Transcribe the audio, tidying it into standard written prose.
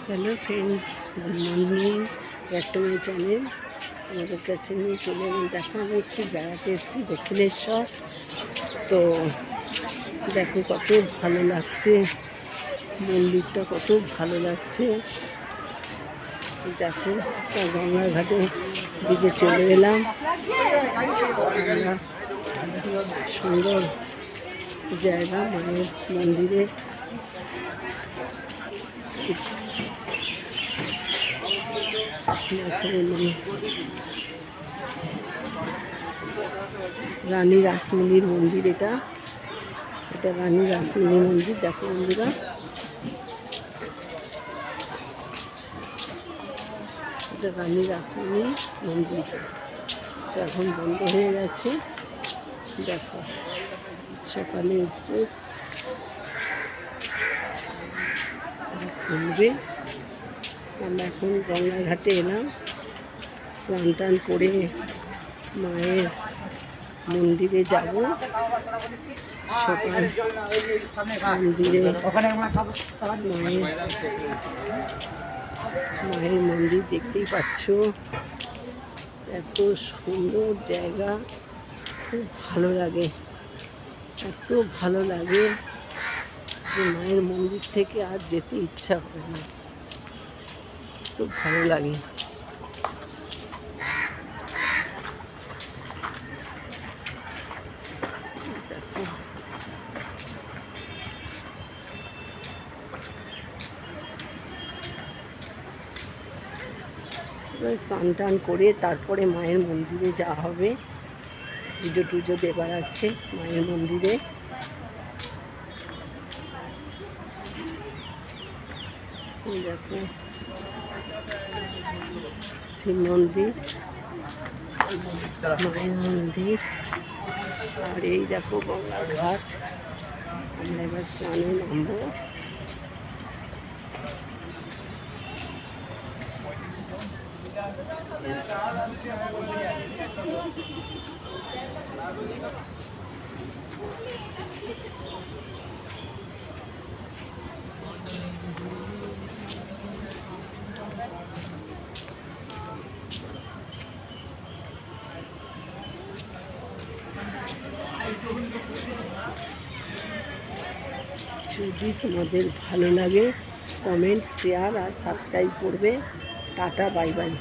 Hello friends, good morning. Back to my channel. আমাদের কাছে নিয়ে চলে এলাম। দেখো, আমি একটু বেড়াতে এসেছি দক্ষিণেশ্বর। তো দেখো কত ভালো লাগছে, মন্দিরটা কত ভালো লাগছে। দেখো, গঙ্গার ঘাটে দিকে চলে এলাম। সুন্দর জায়গা, মায়ের মন্দিরে রানী রাসমণির মন্দির। এটা রানী রাসমণির মন্দির। দেখো বন্ধুরা, এটা রানী রাসমণির মন্দির। তো এখন বন্ধ হয়ে গেছে। দেখো, সকালে এসে খুলবে। আমরা এখন গঙ্গার ঘাটে এলাম, স্নান টান করে মায়ের মন্দিরে যাব। সকাল মন্দিরে মায়ের মন্দির দেখতেই পাচ্ছ, এত সুন্দর জায়গা, খুব ভালো লাগে, এত ভালো লাগে যে মায়ের মন্দির থেকে আর যেতে ইচ্ছা করে না, তো ভালো লাগে। স্নান টান করে তারপরে মায়ের মন্দিরে যাওয়া হবে। পুজো টুজো দেবার আছে মায়ের মন্দিরে। দেখো, শিব মন্দির, মায়ের মন্দির, আর এই দেখো গঙ্গার ঘাট। আমরা এবার স্নানে নামবো। যদি তোমাদের ভালো লাগে, কমেন্ট, শেয়ার আর সাবস্ক্রাইব করবে। Tata, bye bye.